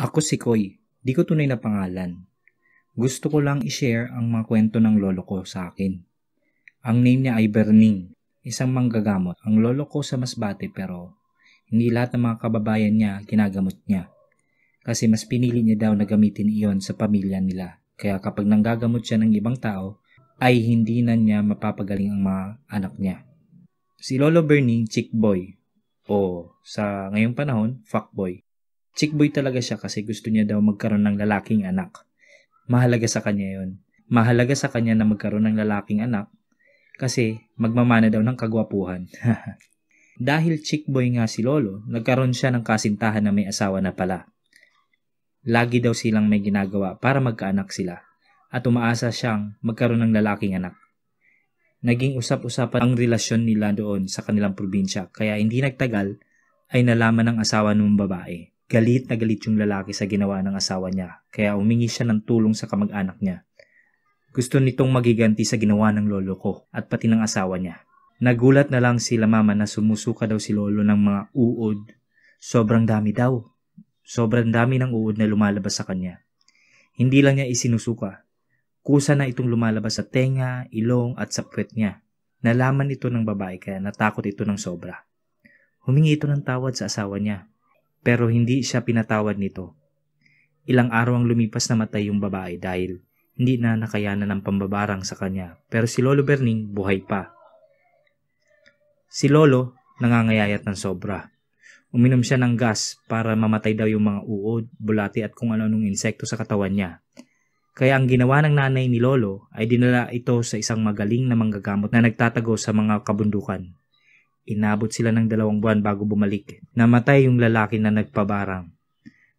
Ako si Koy, di ko tunay na pangalan. Gusto ko lang i-share ang mga kwento ng lolo ko sa akin. Ang name niya ay Berning, isang manggagamot. Ang lolo ko sa Masbate pero hindi lahat ng mga kababayan niya ginagamot niya. Kasi mas pinili niya daw na gamitin iyon sa pamilya nila. Kaya kapag nanggagamot siya ng ibang tao, ay hindi na niya mapapagaling ang mga anak niya. Si Lolo Berning, chick boy. O sa ngayong panahon, fuckboy. Chickboy talaga siya kasi gusto niya daw magkaroon ng lalaking anak. Mahalaga sa kanya yon. Mahalaga sa kanya na magkaroon ng lalaking anak kasi magmamana daw ng kagwapuhan. Dahil chickboy nga si Lolo, nagkaroon siya ng kasintahan na may asawa na pala. Lagi daw silang may ginagawa para magkaanak sila at umaasa siyang magkaroon ng lalaking anak. Naging usap-usapan ang relasyon nila doon sa kanilang probinsya kaya hindi nagtagal ay nalaman ng asawa ng babae. Galit na galit yung lalaki sa ginawa ng asawa niya, kaya humingi siya ng tulong sa kamag-anak niya. Gusto nitong magiganti sa ginawa ng lolo ko at pati ng asawa niya. Nagulat na lang sila mama na sumusuka daw si lolo ng mga uod. Sobrang dami daw. Sobrang dami ng uod na lumalabas sa kanya. Hindi lang niya isinusuka. Kusa na itong lumalabas sa tenga, ilong at sa puwet niya. Nalaman ito ng babae kaya natakot ito ng sobra. Humingi ito ng tawad sa asawa niya. Pero hindi siya pinatawad nito. Ilang araw ang lumipas na matay yung babae dahil hindi na nakayanan ng pambabarang sa kanya. Pero si Lolo Berning buhay pa. Si Lolo nangangayayat ng sobra. Uminom siya ng gas para mamatay daw yung mga uod, bulati at kung ano-anong insekto sa katawan niya. Kaya ang ginawa ng nanay ni Lolo ay dinala ito sa isang magaling na manggagamot na nagtatago sa mga kabundukan. Inabot sila ng 2 buwan bago bumalik. Namatay yung lalaki na nagpabarang.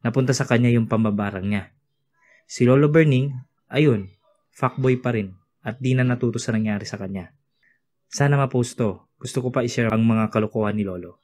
Napunta sa kanya yung pambabarang niya. Si Lolo Berning, ayun, fuckboy pa rin at di na natuto sa nangyari sa kanya. Sana ma-post to. Gusto ko pa i-share ang mga kalokohan ni Lolo.